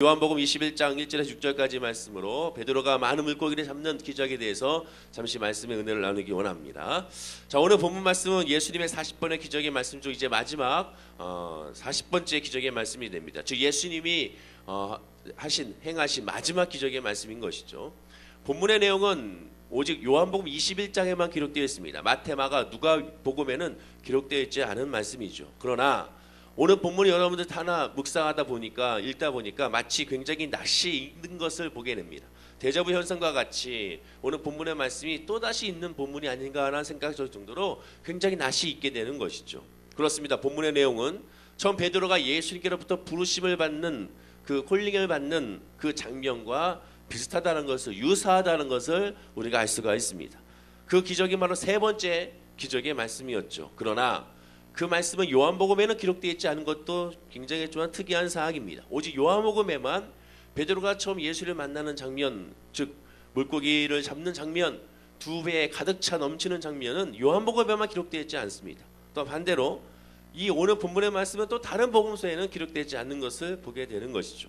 요한복음 21장 1절에서 6절까지 말씀으로 베드로가 많은 물고기를 잡는 기적에 대해서 잠시 말씀의 은혜를 나누기 원합니다. 자, 오늘 본문 말씀은 예수님의 40번의 기적의 말씀 중 이제 마지막 40번째 기적의 말씀이 됩니다. 즉 예수님이 행하신 마지막 기적의 말씀인 것이죠. 본문의 내용은 오직 요한복음 21장에만 기록되어 있습니다. 마태, 마가, 누가복음에는 기록되어 있지 않은 말씀이죠. 그러나 오늘 본문을 여러분들 하나 묵상하다 보니까 읽다 보니까 마치 굉장히 낯이 있는 것을 보게 됩니다. 데자부 현상과 같이 오늘 본문의 말씀이 또다시 있는 본문이 아닌가 하는 생각이 들 정도로 굉장히 낯이 있게 되는 것이죠. 그렇습니다. 본문의 내용은 처음 베드로가 예수님께로부터 부르심을 받는 그 콜링을 받는 그 장면과 비슷하다는 것을, 유사하다는 것을 우리가 알 수가 있습니다. 그 기적이 바로 세 번째 기적의 말씀이었죠. 그러나 그 말씀은 요한복음에는 기록되어 있지 않은 것도 굉장히 좀 특이한 사항입니다. 오직 요한복음에만 베드로가 처음 예수를 만나는 장면, 즉 물고기를 잡는 장면, 두 배에 가득 차 넘치는 장면은 요한복음에만 기록되어 있지 않습니다. 또 반대로 이 오늘 본문의 말씀은 또 다른 복음서에는 기록되지 않는 것을 보게 되는 것이죠.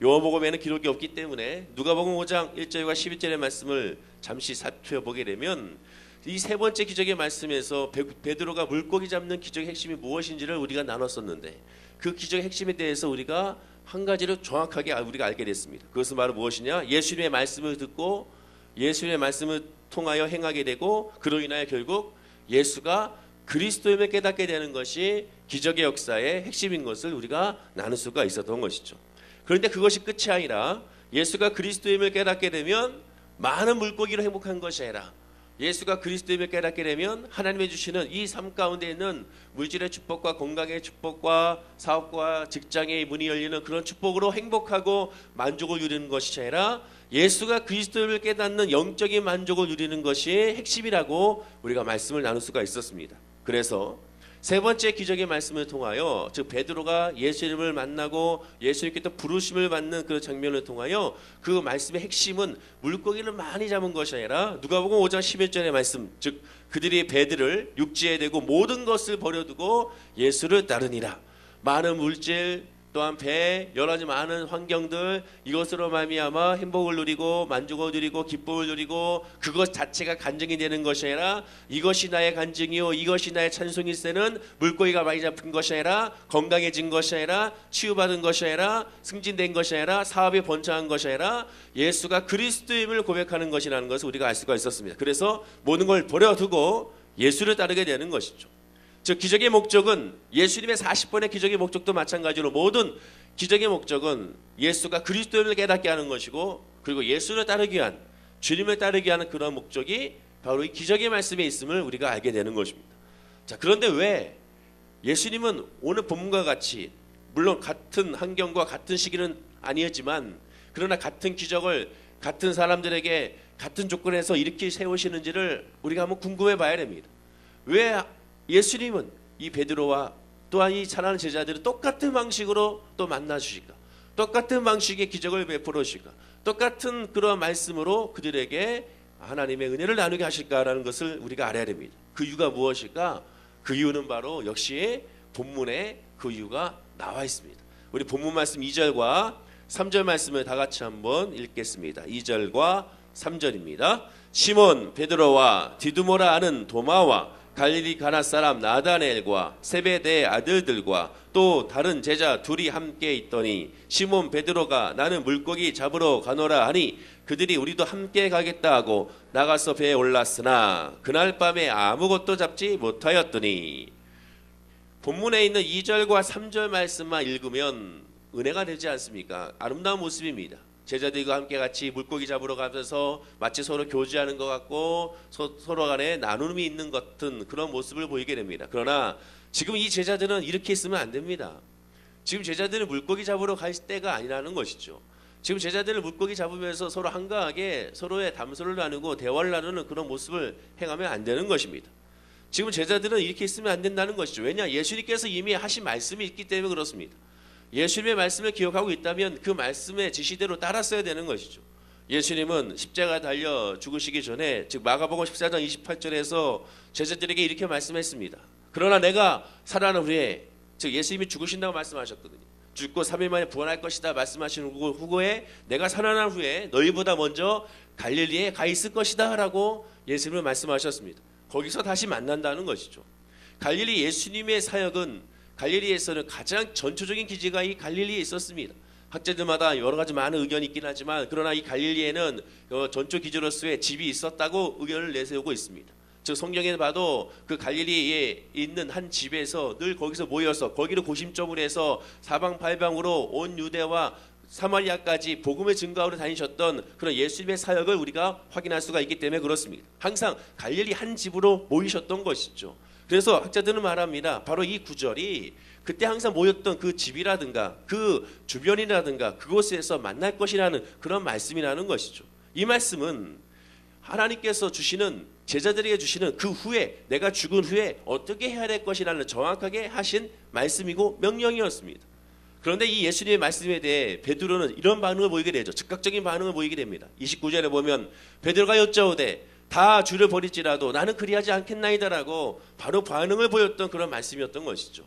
요한복음에는 기록이 없기 때문에 누가복음 5장 1절과 12절의 말씀을 잠시 살펴보게 되면 이 세 번째 기적의 말씀에서 베드로가 물고기 잡는 기적의 핵심이 무엇인지를 우리가 나눴었는데 그 기적의 핵심에 대해서 우리가 한 가지를 정확하게 우리가 알게 됐습니다. 그것은 바로 무엇이냐? 예수님의 말씀을 듣고 예수님의 말씀을 통하여 행하게 되고 그로 인하여 결국 예수가 그리스도임을 깨닫게 되는 것이 기적의 역사의 핵심인 것을 우리가 나눌 수가 있었던 것이죠. 그런데 그것이 끝이 아니라 예수가 그리스도임을 깨닫게 되면 많은 물고기로 행복한 것이 아니라 예수가 그리스도임을 깨닫게 되면 하나님이 주시는 이 삶 가운데 있는 물질의 축복과 건강의 축복과 사업과 직장의 문이 열리는 그런 축복으로 행복하고 만족을 누리는 것이 아니라 예수가 그리스도임을 깨닫는 영적인 만족을 누리는 것이 핵심이라고 우리가 말씀을 나눌 수가 있었습니다. 그래서 세 번째 기적의 말씀을 통하여 즉 베드로가 예수님을 만나고 예수님께서 부르심을 받는 그 장면을 통하여 그 말씀의 핵심은 물고기를 많이 잡은 것이 아니라 누가복음 5장 11절의 말씀, 즉 그들이 배들을 육지에 대고 모든 것을 버려두고 예수를 따르니라. 많은 물질 또한 배, 여러 가지 많은 환경들, 이것으로 말미암아 행복을 누리고 만족을 누리고 기쁨을 누리고 그것 자체가 간증이 되는 것이 아니라 이것이 나의 간증이요 이것이 나의 찬송일세는 물고기가 많이 잡힌 것이 아니라 건강해진 것이 아니라 치유받은 것이 아니라 승진된 것이 아니라 사업이 번창한 것이 아니라 예수가 그리스도임을 고백하는 것이라는 것을 우리가 알 수가 있었습니다. 그래서 모든 걸 버려두고 예수를 따르게 되는 것이죠. 즉 기적의 목적은 예수님의 40번의 기적의 목적도 마찬가지로 모든 기적의 목적은 예수가 그리스도임을 깨닫게 하는 것이고 그리고 예수를 따르기 위한 주님을 따르기 위한 그런 목적이 바로 이 기적의 말씀에 있음을 우리가 알게 되는 것입니다. 자, 그런데 왜 예수님은 오늘 본문과 같이 물론 같은 환경과 같은 시기는 아니었지만 그러나 같은 기적을 같은 사람들에게 같은 조건에서 이렇게 세우시는지를 우리가 한번 궁금해 봐야 됩니다. 왜 예수님은 이 베드로와 또한 이 찬양하는 제자들을 똑같은 방식으로 또 만나 주실까? 똑같은 방식의 기적을 베풀어 주실까? 똑같은 그런 말씀으로 그들에게 하나님의 은혜를 나누게 하실까라는 것을 우리가 알아야 됩니다. 그 이유가 무엇일까? 그 이유는 바로 역시 본문에 그 이유가 나와 있습니다. 우리 본문 말씀 2절과 3절 말씀을 다 같이 한번 읽겠습니다. 2절과 3절입니다. 시몬 베드로와 디두모라 하는 도마와 갈릴리 가나 사람 나다나엘과 세베대의 아들들과 또 다른 제자 둘이 함께 있더니 시몬 베드로가 나는 물고기 잡으러 가노라 하니 그들이 우리도 함께 가겠다 하고 나가서 배에 올랐으나 그날 밤에 아무것도 잡지 못하였더니 본문에 있는 2절과 3절 말씀만 읽으면 은혜가 되지 않습니까? 아름다운 모습입니다. 제자들과 함께 같이 물고기 잡으러 가면서 마치 서로 교제하는 것 같고 서로 간에 나눔이 있는 것 같은 그런 모습을 보이게 됩니다. 그러나 지금 이 제자들은 이렇게 있으면 안 됩니다. 지금 제자들은 물고기 잡으러 갈 때가 아니라는 것이죠. 지금 제자들은 물고기 잡으면서 서로 한가하게 서로의 담소를 나누고 대화를 나누는 그런 모습을 행하면 안 되는 것입니다. 지금 제자들은 이렇게 있으면 안 된다는 것이죠. 왜냐? 예수님께서 이미 하신 말씀이 있기 때문에 그렇습니다. 예수님의 말씀을 기억하고 있다면 그 말씀의 지시대로 따랐어야 되는 것이죠. 예수님은 십자가 달려 죽으시기 전에 즉 마가복음 14장 28절에서 제자들에게 이렇게 말씀했습니다. 그러나 내가 살아난 후에 즉 예수님이 죽으신다고 말씀하셨거든요. 죽고 3일 만에 부활할 것이다 말씀하신 후에 내가 살아난 후에 너희보다 먼저 갈릴리에 가 있을 것이다 라고 예수님은 말씀하셨습니다. 거기서 다시 만난다는 것이죠. 갈릴리 예수님의 사역은 갈릴리에서는 가장 전초적인 기지가 이 갈릴리에 있었습니다. 학자들마다 여러 가지 많은 의견이 있긴 하지만 그러나 이 갈릴리에는 전초 기지로서의 집이 있었다고 의견을 내세우고 있습니다. 즉 성경에 봐도 그 갈릴리에 있는 한 집에서 늘 거기서 모여서 거기를 고심점으로 해서 사방팔방으로 온 유대와 사마리아까지 복음의 증거하러 다니셨던 그런 예수님의 사역을 우리가 확인할 수가 있기 때문에 그렇습니다. 항상 갈릴리 한 집으로 모이셨던 것이죠. 그래서 학자들은 말합니다. 바로 이 구절이 그때 항상 모였던 그 집이라든가 그 주변이라든가 그곳에서 만날 것이라는 그런 말씀이라는 것이죠. 이 말씀은 하나님께서 주시는 제자들에게 주시는 그 후에 내가 죽은 후에 어떻게 해야 될 것이라는 정확하게 하신 말씀이고 명령이었습니다. 그런데 이 예수님의 말씀에 대해 베드로는 이런 반응을 보이게 되죠. 즉각적인 반응을 보이게 됩니다. 29절에 보면 베드로가 여짜오되 다 주를 버릴지라도 나는 그리하지 않겠나이다라고 바로 반응을 보였던 그런 말씀이었던 것이죠.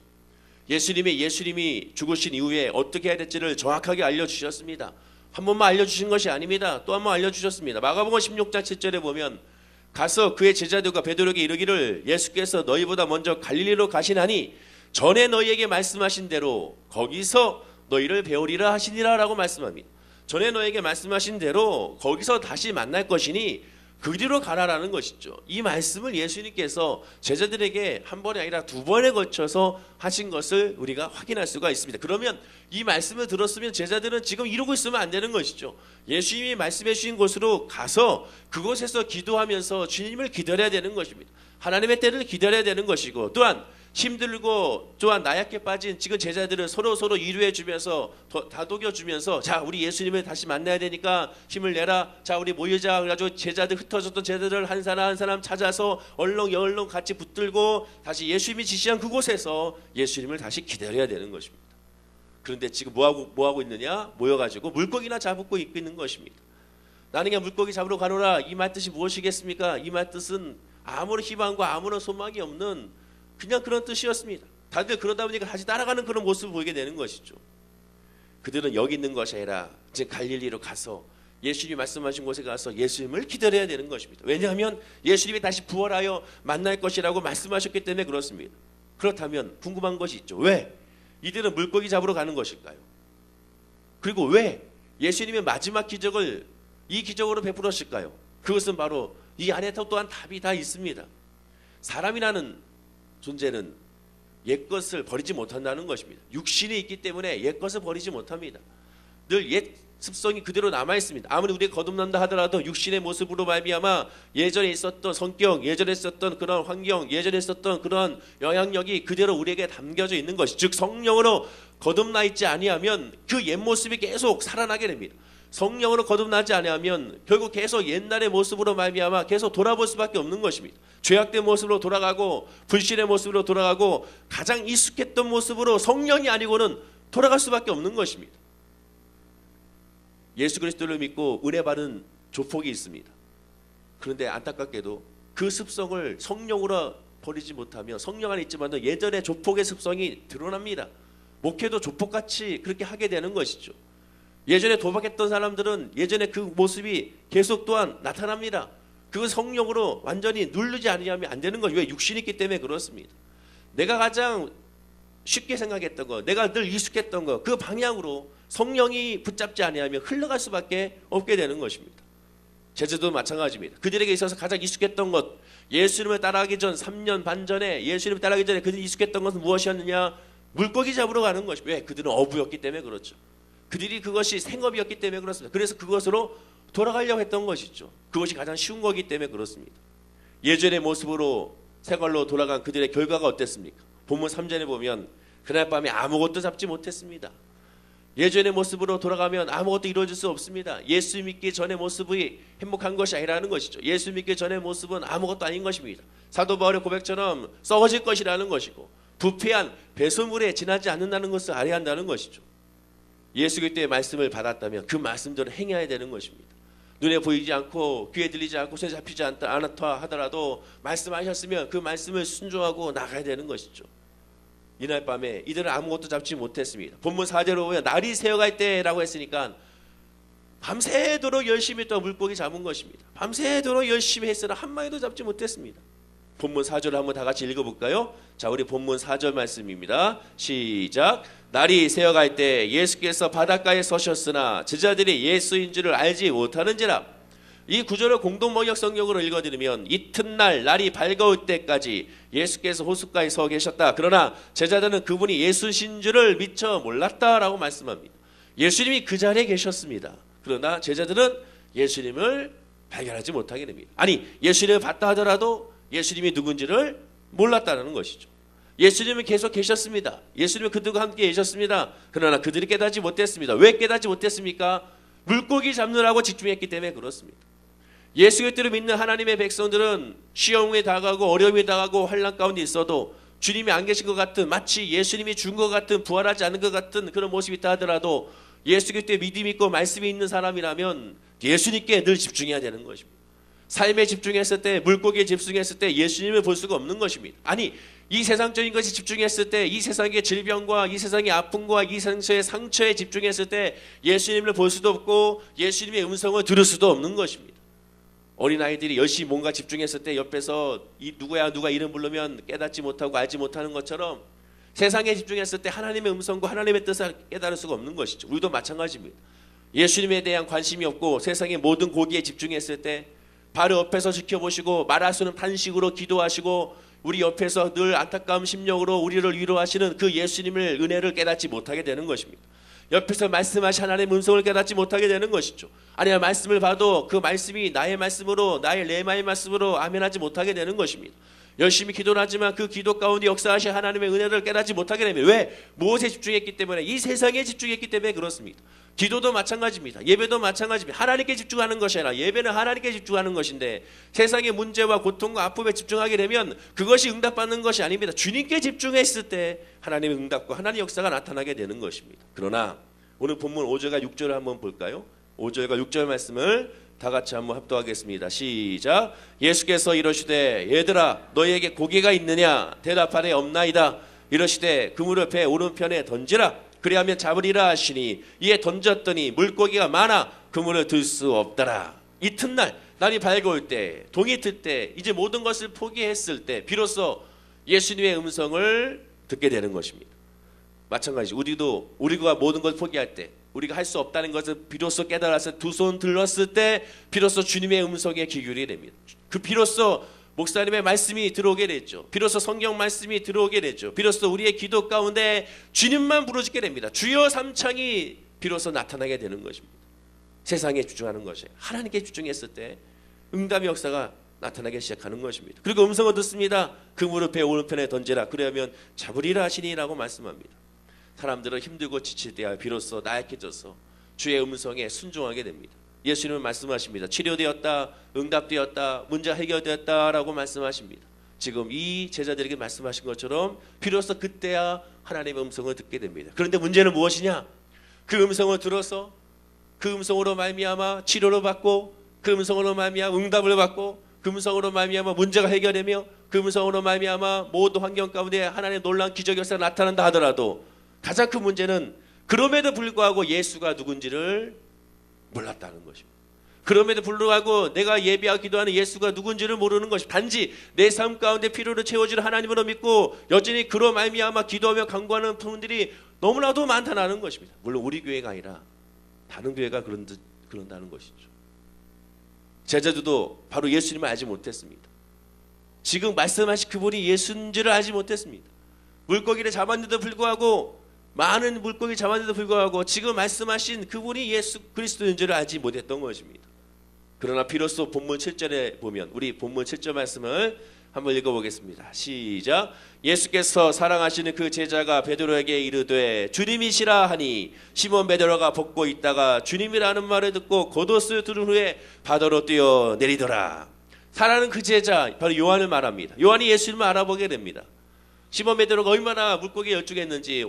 예수님이 죽으신 이후에 어떻게 해야 될지를 정확하게 알려주셨습니다. 한 번만 알려주신 것이 아닙니다. 또 한 번 알려주셨습니다. 마가복음 16장 7절에 보면 가서 그의 제자들과 베드로에게 이르기를 예수께서 너희보다 먼저 갈릴리로 가시나니 전에 너희에게 말씀하신 대로 거기서 너희를 배우리라 하시니라 라고 말씀합니다. 전에 너희에게 말씀하신 대로 거기서 다시 만날 것이니 그리로 가라라는 것이죠. 이 말씀을 예수님께서 제자들에게 한 번이 아니라 두 번에 걸쳐서 하신 것을 우리가 확인할 수가 있습니다. 그러면 이 말씀을 들었으면 제자들은 지금 이러고 있으면 안 되는 것이죠. 예수님이 말씀해 주신 곳으로 가서 그곳에서 기도하면서 주님을 기다려야 되는 것입니다. 하나님의 때를 기다려야 되는 것이고 또한 힘들고 또한 나약해 빠진 지금 제자들을 서로 위로해 주면서 다독여 주면서 자 우리 예수님을 다시 만나야 되니까 힘을 내라. 자 우리 모이자. 그래가지고 제자들 흩어졌던 제자들을 한 사람 찾아서 얼렁 같이 붙들고 다시 예수님이 지시한 그곳에서 예수님을 다시 기다려야 되는 것입니다. 그런데 지금 뭐하고 있느냐? 모여가지고 물고기나 잡고 있는 것입니다. 나는 그냥 물고기 잡으러 가노라. 이 말뜻이 무엇이겠습니까? 이 말뜻은 아무런 희망과 아무런 소망이 없는 그냥 그런 뜻이었습니다. 다들 그러다 보니까 다시 따라가는 그런 모습을 보이게 되는 것이죠. 그들은 여기 있는 것이 아니라 이제 갈릴리로 가서 예수님이 말씀하신 곳에 가서 예수님을 기다려야 되는 것입니다. 왜냐하면 예수님이 다시 부활하여 만날 것이라고 말씀하셨기 때문에 그렇습니다. 그렇다면 궁금한 것이 있죠. 왜 이들은 물고기 잡으러 가는 것일까요? 그리고 왜 예수님의 마지막 기적을 이 기적으로 베풀었을까요? 그것은 바로 이 안에 또한 답이 다 있습니다. 사람이라는 존재는 옛것을 버리지 못한다는 것입니다. 육신이 있기 때문에 옛것을 버리지 못합니다. 늘 옛 습성이 그대로 남아있습니다. 아무리 우리가 거듭난다 하더라도 육신의 모습으로 말미암아 예전에 있었던 성격, 예전에 있었던 그런 환경, 예전에 있었던 그런 영향력이 그대로 우리에게 담겨져 있는 것이 즉 성령으로 거듭나 있지 아니하면 그 옛 모습이 계속 살아나게 됩니다. 성령으로 거듭나지 아니하면 결국 계속 옛날의 모습으로 말미암아 계속 돌아볼 수밖에 없는 것입니다. 죄악된 모습으로 돌아가고 불신의 모습으로 돌아가고 가장 익숙했던 모습으로 성령이 아니고는 돌아갈 수밖에 없는 것입니다. 예수 그리스도를 믿고 은혜 받은 조폭이 있습니다. 그런데 안타깝게도 그 습성을 성령으로 버리지 못하며 성령 안에 있지만 예전의 조폭의 습성이 드러납니다. 목회도 조폭같이 그렇게 하게 되는 것이죠. 예전에 도박했던 사람들은 예전에 그 모습이 계속 또한 나타납니다. 그건 성령으로 완전히 누르지 않으면 안 되는 거죠. 왜? 육신이 있기 때문에 그렇습니다. 내가 가장 쉽게 생각했던 거, 내가 늘 익숙했던 거, 그 방향으로 성령이 붙잡지 아니하면 흘러갈 수밖에 없게 되는 것입니다. 제자도 마찬가지입니다. 그들에게 있어서 가장 익숙했던 것, 예수님을 따라가기 전 3년 반 전에 예수님을 따라가기 전에 그들이 익숙했던 것은 무엇이었느냐? 물고기 잡으러 가는 것입니다. 왜? 그들은 어부였기 때문에 그렇죠. 그들이 그것이 생업이었기 때문에 그렇습니다. 그래서 그것으로 돌아가려고 했던 것이죠. 그것이 가장 쉬운 거기 때문에 그렇습니다. 예전의 모습으로 생활로 돌아간 그들의 결과가 어땠습니까? 본문 3절에 보면 그날 밤에 아무것도 잡지 못했습니다. 예전의 모습으로 돌아가면 아무것도 이루어질 수 없습니다. 예수 믿기 전의 모습이 행복한 것이 아니라는 것이죠. 예수 믿기 전의 모습은 아무것도 아닌 것입니다. 사도 바울의 고백처럼 썩어질 것이라는 것이고 부패한 배설물에 지나지 않는다는 것을 알아야 한다는 것이죠. 예수 그리스도의 말씀을 받았다면 그 말씀대로 행해야 되는 것입니다. 눈에 보이지 않고 귀에 들리지 않고 손에 잡히지 않다 하더라도 말씀하셨으면 그 말씀을 순종하고 나가야 되는 것이죠. 이날 밤에 이들은 아무것도 잡지 못했습니다. 본문 4절로 보면 날이 새어갈 때라고 했으니까 밤새도록 열심히 또 물고기 잡은 것입니다. 밤새도록 열심히 했으나 한 마리도 잡지 못했습니다. 본문 4절을 한번 다 같이 읽어볼까요? 자, 우리 본문 4절 말씀입니다. 시작. 날이 새어갈 때 예수께서 바닷가에 서셨으나 제자들이 예수인 줄을 알지 못하는지라. 이 구절을 공동번역 성경으로 읽어드리면 이튿날 날이 밝아올 때까지 예수께서 호숫가에 서 계셨다. 그러나 제자들은 그분이 예수신 줄을 미처 몰랐다라고 말씀합니다. 예수님이 그 자리에 계셨습니다. 그러나 제자들은 예수님을 발견하지 못하게 됩니다. 아니, 예수님을 봤다 하더라도 예수님이 누군지를 몰랐다는 것이죠. 예수님은 계속 계셨습니다. 예수님은 그들과 함께 계셨습니다. 그러나 그들이 깨닫지 못했습니다. 왜 깨닫지 못했습니까? 물고기 잡느라고 집중했기 때문에 그렇습니다. 예수 그리스도를 믿는 하나님의 백성들은 시험에 다가가고 어려움에 다가가고 환난 가운데 있어도 주님이 안 계신 것 같은, 마치 예수님이 죽은 것 같은, 부활하지 않은 것 같은 그런 모습이 있다 하더라도 예수 그리스도에 믿음이 있고 말씀이 있는 사람이라면 예수님께 늘 집중해야 되는 것입니다. 삶에 집중했을 때, 물고기에 집중했을 때 예수님을 볼 수가 없는 것입니다. 아니, 이 세상적인 것에 집중했을 때, 이 세상의 질병과 이 세상의 아픔과 이 세상의 상처에 집중했을 때 예수님을 볼 수도 없고 예수님의 음성을 들을 수도 없는 것입니다. 어린아이들이 열심히 뭔가 집중했을 때 옆에서 누가 이름 부르면 깨닫지 못하고 알지 못하는 것처럼 세상에 집중했을 때 하나님의 음성과 하나님의 뜻을 깨달을 수가 없는 것이죠. 우리도 마찬가지입니다. 예수님에 대한 관심이 없고 세상의 모든 고기에 집중했을 때 바로 옆에서 지켜보시고 말할 수는 탄식으로 기도하시고 우리 옆에서 늘 안타까운 심령으로 우리를 위로하시는 그 예수님의 은혜를 깨닫지 못하게 되는 것입니다. 옆에서 말씀하신 하나님의 음성을 깨닫지 못하게 되는 것이죠. 아니야, 말씀을 봐도 그 말씀이 나의 말씀으로, 나의 레마의 말씀으로 아멘하지 못하게 되는 것입니다. 열심히 기도를 하지만 그 기도 가운데 역사하신 하나님의 은혜를 깨닫지 못하게 됩니다. 왜? 무엇에 집중했기 때문에? 이 세상에 집중했기 때문에 그렇습니다. 기도도 마찬가지입니다. 예배도 마찬가지입니다. 하나님께 집중하는 것이 아니라 예배는 하나님께 집중하는 것인데 세상의 문제와 고통과 아픔에 집중하게 되면 그것이 응답받는 것이 아닙니다. 주님께 집중했을 때 하나님의 응답과 하나님의 역사가 나타나게 되는 것입니다. 그러나 오늘 본문 5절과 6절을 한번 볼까요? 5절과 6절 말씀을 다 같이 한번 합독하겠습니다. 시작. 예수께서 이러시되 얘들아 너희에게 고기가 있느냐? 대답하되 없나이다. 이러시되 그물을 배 오른편에 던지라. 그리하면 잡으리라 하시니 이에 던졌더니 물고기가 많아 그물을 들 수 없더라. 이튿날 날이 밝아올 때, 동이 틀 때, 이제 모든 것을 포기했을 때 비로소 예수님의 음성을 듣게 되는 것입니다. 마찬가지 우리가 모든 것을 포기할 때, 우리가 할 수 없다는 것을 비로소 깨달아서 두 손 들었을 때 비로소 주님의 음성에 귀 기울이게 됩니다. 그 비로소 목사님의 말씀이 들어오게 됐죠. 비로소 성경 말씀이 들어오게 됐죠. 비로소 우리의 기도 가운데 주님만 부르짖게 됩니다. 주여 삼창이 비로소 나타나게 되는 것입니다. 세상에 집중하는 것이 하나님께 집중했을 때 응답의 역사가 나타나기 시작하는 것입니다. 그리고 음성을 듣습니다. 그물을 배 오른편에 던지라. 그러면 잡으리라 하시니라고 말씀합니다. 사람들은 힘들고 지칠 때야 비로소 나약해져서 주의 음성에 순종하게 됩니다. 예수님은 말씀하십니다. 치료되었다, 응답되었다, 문제가 해결되었다라고 말씀하십니다. 지금 이 제자들에게 말씀하신 것처럼 비로소 그때야 하나님의 음성을 듣게 됩니다. 그런데 문제는 무엇이냐? 그 음성을 들어서 그 음성으로 말미암아 치료를 받고 그 음성으로 말미암아 응답을 받고 그 음성으로 말미암아 문제가 해결되며 그 음성으로 말미암아 모든 환경 가운데 하나님의 놀라운 기적 역사가 나타난다 하더라도 가장 큰 문제는 그럼에도 불구하고 예수가 누군지를 몰랐다는 것입니다. 그럼에도 불구하고 내가 예배하고 기도하는 예수가 누군지를 모르는 것이 단지 내 삶 가운데 필요를 채워주는 하나님으로 믿고 여전히 그로 말미암아 기도하며 간구하는 분들이 너무나도 많다는 것입니다. 물론 우리 교회가 아니라 다른 교회가 그런다는 것이죠. 제자들도 바로 예수님을 알지 못했습니다. 지금 말씀하신 그분이 예수인지를 알지 못했습니다. 물고기를 잡았는데도 불구하고 많은 물고기 잡았는데도 불구하고 지금 말씀하신 그분이 예수 그리스도인 줄 알지 못했던 것입니다. 그러나 비로소 본문 7절에 보면 우리 본문 7절 말씀을 한번 읽어보겠습니다. 시작. 예수께서 사랑하시는 그 제자가 베드로에게 이르되 주님이시라 하니 시몬 베드로가 벗고 있다가 주님이라는 말을 듣고 겉옷을 두른 후에 바다로 뛰어 내리더라. 사랑하는 그 제자 바로 요한을 말합니다. 요한이 예수님을 알아보게 됩니다. 시몬 베드로가 얼마나 물고기에 열중했는지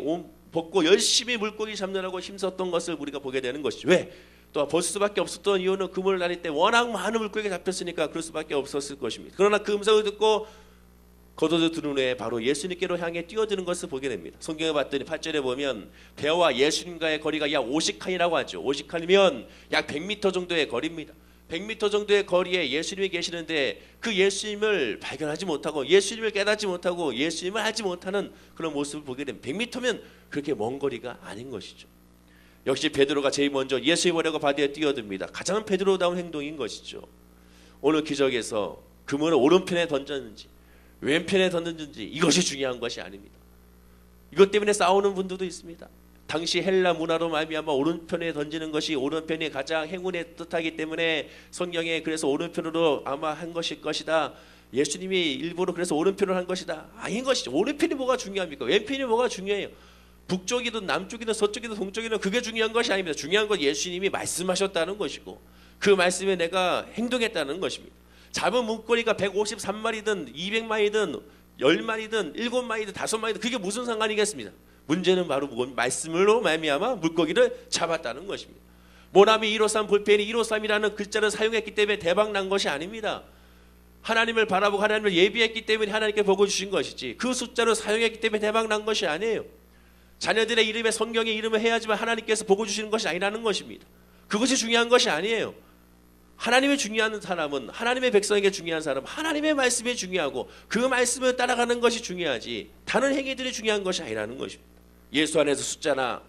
벗고 열심히 물고기 잡느라고 힘썼던 것을 우리가 보게 되는 것이죠. 왜? 또 벗을 수밖에 없었던 이유는 그물을 날릴 때 워낙 많은 물고기가 잡혔으니까 그럴 수밖에 없었을 것입니다. 그러나 그 음성을 듣고 겉옷을 두른 후에 바로 예수님께로 향해 뛰어드는 것을 보게 됩니다. 성경에 봤더니 8절에 보면 배와 예수님과의 거리가 약 50칸이라고 하죠. 50칸이면 약 100m 정도의 거리입니다. 100m 정도의 거리에 예수님이 계시는데 그 예수님을 발견하지 못하고 예수님을 깨닫지 못하고 예수님을 알지 못하는 그런 모습을 보게 됩니다. 100m면 그렇게 먼 거리가 아닌 것이죠. 역시 베드로가 제일 먼저 예수님 보려고 바다에 뛰어듭니다. 가장 베드로다운 행동인 것이죠. 오늘 기적에서 그물을 오른편에 던졌는지 왼편에 던졌는지 이것이 중요한 것이 아닙니다. 이것 때문에 싸우는 분들도 있습니다. 당시 헬라 문화로 말미암아 오른편에 던지는 것이 오른편이 가장 행운의 뜻하기 때문에 성경에 그래서 오른편으로 아마 한 것일 것이다. 예수님이 일부러 그래서 오른편으로 한 것이다. 아닌 것이죠. 오른편이 뭐가 중요합니까? 왼편이 뭐가 중요해요? 북쪽이든 남쪽이든 서쪽이든 동쪽이든 그게 중요한 것이 아닙니다. 중요한 건 예수님이 말씀하셨다는 것이고 그 말씀에 내가 행동했다는 것입니다. 잡은 문고리가 153마리든 200마리든 10마리든 7마리든 5마리든 그게 무슨 상관이겠습니다. 문제는 바로 말씀으로 말미암아 물고기를 잡았다는 것입니다. 모나미 153 볼펜이 153이라는 글자를 사용했기 때문에 대박 난 것이 아닙니다. 하나님을 바라보고 하나님을 예비했기 때문에 하나님께 복을 주신 것이지 그 숫자를 사용했기 때문에 대박 난 것이 아니에요. 자녀들의 이름에 성경의 이름을 해야지만 하나님께서 복을 주시는 것이 아니라는 것입니다. 그것이 중요한 것이 아니에요. 하나님의 중요한 사람은 하나님의 백성에게 중요한 사람은 하나님의 말씀이 중요하고 그 말씀을 따라가는 것이 중요하지 다른 행위들이 중요한 것이 아니라는 것입니다. 예수 안에서 숫자나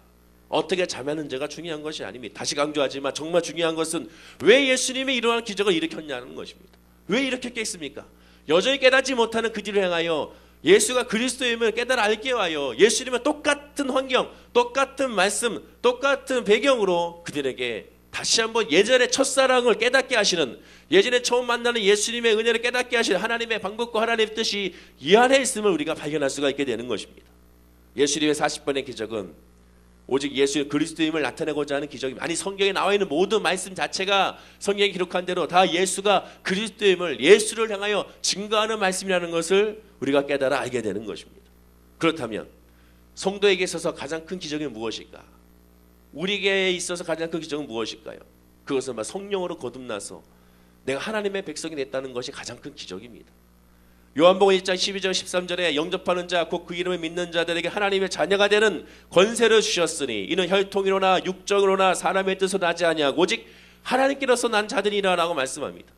어떻게 자매는지가 중요한 것이 아닙니다. 다시 강조하지만 정말 중요한 것은 왜 예수님이 이러한 기적을 일으켰냐는 것입니다. 왜 일으켰겠습니까? 여전히 깨닫지 못하는 그들을 향하여 예수가 그리스도임을 깨달아 알게 하여 예수님은 똑같은 환경, 똑같은 말씀, 똑같은 배경으로 그들에게 다시 한번 예전의 첫사랑을 깨닫게 하시는 예전에 처음 만나는 예수님의 은혜를 깨닫게 하시는 하나님의 방법과 하나님의 뜻이 이 안에 있음을 우리가 발견할 수가 있게 되는 것입니다. 예수님의 40번의 기적은 오직 예수의 그리스도임을 나타내고자 하는 기적입니다. 아니 성경에 나와 있는 모든 말씀 자체가 성경에 기록한 대로 다 예수가 그리스도임을 예수를 향하여 증거하는 말씀이라는 것을 우리가 깨달아 알게 되는 것입니다. 그렇다면 성도에게 있어서 가장 큰 기적이 무엇일까? 우리에게 있어서 가장 큰 기적은 무엇일까요? 그것은 성령으로 거듭나서 내가 하나님의 백성이 됐다는 것이 가장 큰 기적입니다. 요한복음 1장 12절 13절에 영접하는 자 곧 그 이름을 믿는 자들에게 하나님의 자녀가 되는 권세를 주셨으니 이는 혈통으로나 육정으로나 사람의 뜻으로 나지 아니하고 오직 하나님께로서 난 자들이라 라고 말씀합니다.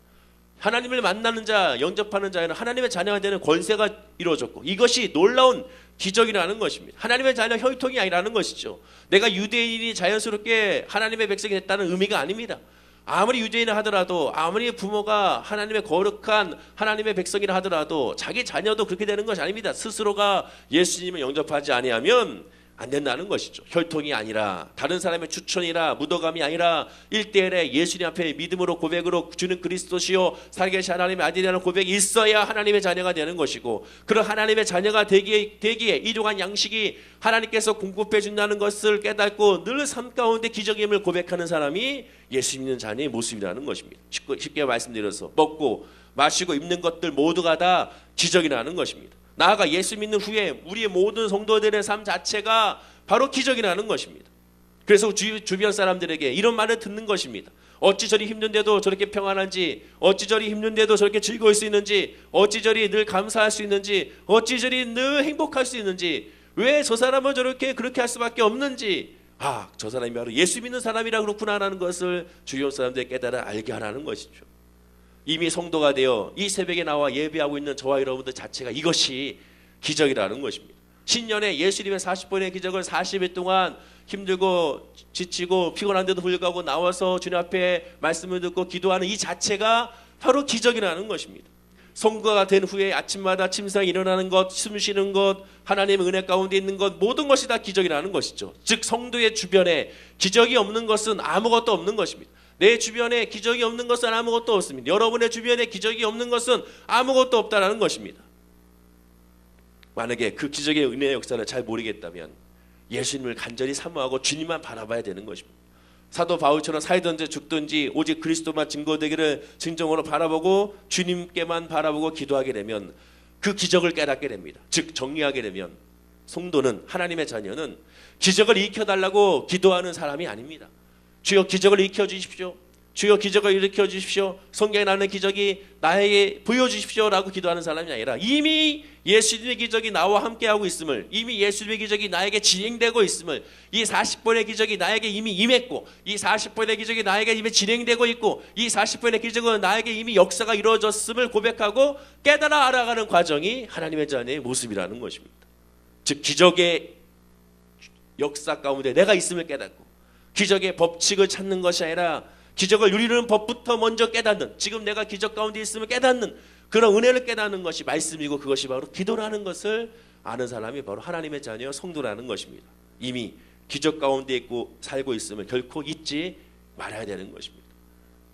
하나님을 만나는 자, 영접하는 자에는 하나님의 자녀가 되는 권세가 이루어졌고 이것이 놀라운 기적이라는 것입니다. 하나님의 자녀 혈통이 아니라는 것이죠. 내가 유대인이 자연스럽게 하나님의 백성이 됐다는 의미가 아닙니다. 아무리 유대인을 하더라도 아무리 부모가 하나님의 거룩한 하나님의 백성이라 하더라도 자기 자녀도 그렇게 되는 것이 아닙니다. 스스로가 예수님을 영접하지 아니하면 안 된다는 것이죠. 혈통이 아니라 다른 사람의 추천이라 묻어감이 아니라 1대1의 예수님 앞에 믿음으로 고백으로 주는 그리스도시요 살아계신 하나님의 아들이라는 고백이 있어야 하나님의 자녀가 되는 것이고 그런 하나님의 자녀가 되기에 이러한 양식이 하나님께서 공급해 준다는 것을 깨닫고 늘 삶 가운데 기적임을 고백하는 사람이 예수 믿는 자녀의 모습이라는 것입니다. 쉽게 말씀드려서 먹고 마시고 입는 것들 모두가 다 기적이라는 것입니다. 나아가 예수 믿는 후에 우리의 모든 성도들의 삶 자체가 바로 기적이라는 것입니다. 그래서 주변 사람들에게 이런 말을 듣는 것입니다. 어찌 저리 힘든데도 저렇게 평안한지, 어찌 저리 힘든데도 저렇게 즐거울 수 있는지, 어찌 저리 늘 감사할 수 있는지, 어찌 저리 늘 행복할 수 있는지, 왜 저 사람은 저렇게 그렇게 할 수밖에 없는지, 저 사람이 바로 예수 믿는 사람이라 그렇구나라는 것을 주변 사람들이 깨달아 알게 하라는 것이죠. 이미 성도가 되어 이 새벽에 나와 예배하고 있는 저와 여러분들 자체가 이것이 기적이라는 것입니다. 신년에 예수님의 40번의 기적을 40일 동안 힘들고 지치고 피곤한데도 불구하고 나와서 주님 앞에 말씀을 듣고 기도하는 이 자체가 바로 기적이라는 것입니다. 성도가 된 후에 아침마다 침상이 일어나는 것, 숨 쉬는 것, 하나님의 은혜 가운데 있는 것 모든 것이 다 기적이라는 것이죠. 즉 성도의 주변에 기적이 없는 것은 아무것도 없는 것입니다. 내 주변에 기적이 없는 것은 아무것도 없습니다. 여러분의 주변에 기적이 없는 것은 아무것도 없다는 것입니다. 만약에 그 기적의 은혜의 역사를 잘 모르겠다면 예수님을 간절히 사모하고 주님만 바라봐야 되는 것입니다. 사도 바울처럼 살든지 죽든지 오직 그리스도만 증거되기를 진정으로 바라보고 주님께만 바라보고 기도하게 되면 그 기적을 깨닫게 됩니다. 즉 정리하게 되면 성도는 하나님의 자녀는 기적을 일으켜달라고 기도하는 사람이 아닙니다. 주여 기적을 일으켜 주십시오. 주여 기적을 일으켜 주십시오. 성경에 나오는 기적이 나에게 보여주십시오라고 기도하는 사람이 아니라 이미 예수님의 기적이 나와 함께하고 있음을, 이미 예수님의 기적이 나에게 진행되고 있음을, 이 40번의 기적이 나에게 이미 임했고, 이 40번의 기적이 나에게 이미 진행되고 있고, 이 40번의 기적은 나에게 이미 역사가 이루어졌음을 고백하고 깨달아 알아가는 과정이 하나님의 자녀의 모습이라는 것입니다. 즉 기적의 역사 가운데 내가 있음을 깨닫고, 기적의 법칙을 찾는 것이 아니라 기적을 누리는 법부터 먼저 깨닫는, 지금 내가 기적 가운데 있음을 깨닫는 그런 은혜를 깨닫는 것이 말씀이고, 그것이 바로 기도라는 것을 아는 사람이 바로 하나님의 자녀 성도라는 것입니다. 이미 기적 가운데 있고 살고 있음을 결코 잊지 말아야 되는 것입니다.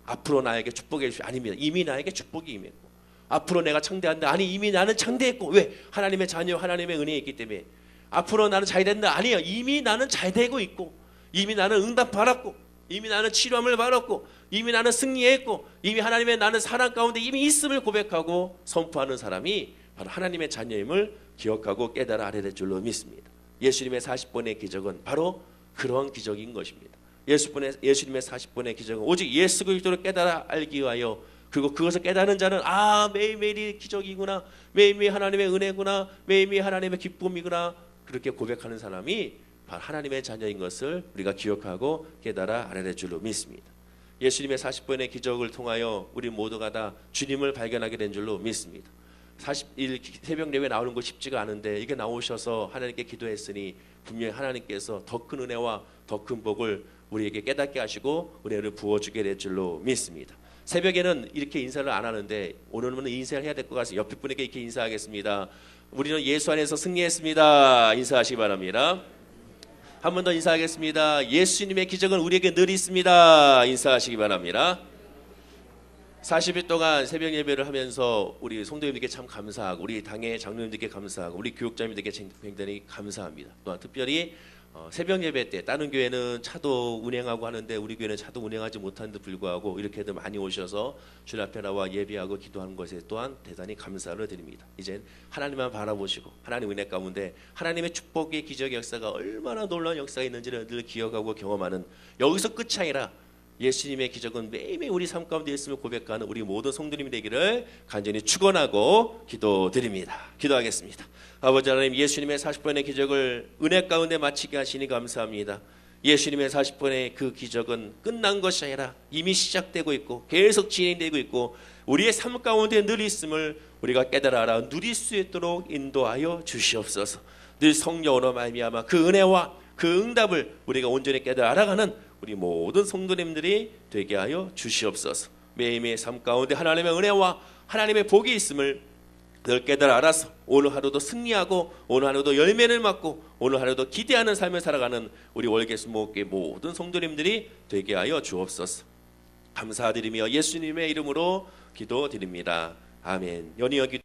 앞으로 나에게 축복해 주시, 아닙니다. 이미 나에게 축복이 임했고, 앞으로 내가 창대한다, 아니 이미 나는 창대했고, 왜? 하나님의 자녀, 하나님의 은혜에 있기 때문에. 앞으로 나는 잘 된다, 아니요, 이미 나는 잘 되고 있고, 이미 나는 응답 받았고, 이미 나는 치료함을 받았고, 이미 나는 승리했고, 이미 하나님의 나는 사랑 가운데 이미 있음을 고백하고 선포하는 사람이 바로 하나님의 자녀임을 기억하고 깨달아 알아야 될 줄로 믿습니다. 예수님의 40번의 기적은 바로 그런 기적인 것입니다. 예수님의 40번의 기적은 오직 예수 그리스도를 깨달아 알기 위하여, 그리고 그것을 깨닫는 자는 매일매일이 기적이구나, 매일매일 하나님의 은혜구나, 매일매일 하나님의 기쁨이구나, 그렇게 고백하는 사람이 바로 하나님의 자녀인 것을 우리가 기억하고 깨달아 알아야 될 줄로 믿습니다. 예수님의 40번의 기적을 통하여 우리 모두가 다 주님을 발견하게 된 줄로 믿습니다. 40일 새벽 예배 나오는 거 쉽지가 않은데, 이게 나오셔서 하나님께 기도했으니 분명히 하나님께서 더 큰 은혜와 더 큰 복을 우리에게 깨닫게 하시고 은혜를 부어주게 될 줄로 믿습니다. 새벽에는 이렇게 인사를 안 하는데 오늘은 인사를 해야 될 것 같아서 옆에 분에게 이렇게 인사하겠습니다. 우리는 예수 안에서 승리했습니다. 인사하시기 바랍니다. 한 번 더 인사하겠습니다. 예수님의 기적은 우리에게 늘 있습니다. 인사하시기 바랍니다. 40일 동안 새벽 예배를 하면서 우리 성도님들께 참 감사하고, 우리 당의 장로님들께 감사하고, 우리 교육자님들께 굉장히 감사합니다. 또한 특별히 새벽 예배 때 다른 교회는 차도 운행하고 하는데 우리 교회는 차도 운행하지 못하는데 불구하고 이렇게도 많이 오셔서 주님 앞에 나와 예배하고 기도하는 것에 또한 대단히 감사를 드립니다. 이제 하나님만 바라보시고 하나님 은혜 가운데 하나님의 축복의 기적의 역사가 얼마나 놀라운 역사가 있는지를 늘 기억하고 경험하는, 여기서 끝이 아니라 예수님의 기적은 매일매일 우리 삶 가운데 있음을 고백하는 우리 모든 성도님이 되기를 간절히 축원하고 기도드립니다. 기도하겠습니다. 아버지 하나님, 예수님의 40번의 기적을 은혜 가운데 마치게 하시니 감사합니다. 예수님의 40번의 그 기적은 끝난 것이 아니라 이미 시작되고 있고 계속 진행되고 있고 우리의 삶 가운데 늘 있음을 우리가 깨달아 알아 누릴 수 있도록 인도하여 주시옵소서. 늘 성령으로 말미암아 그 은혜와 그 응답을 우리가 온전히 깨달아 알아가는 우리 모든 성도님들이 되게 하여 주시옵소서. 매일매일 삶 가운데 하나님의 은혜와 하나님의 복이 있음을 늘 깨달아 알아서 오늘 하루도 승리하고 오늘 하루도 열매를 맞고 오늘 하루도 기대하는 삶을 살아가는 우리 월계수목교회 모든 성도님들이 되게 하여 주옵소서. 감사드리며 예수님의 이름으로 기도드립니다. 아멘. 연이어 기도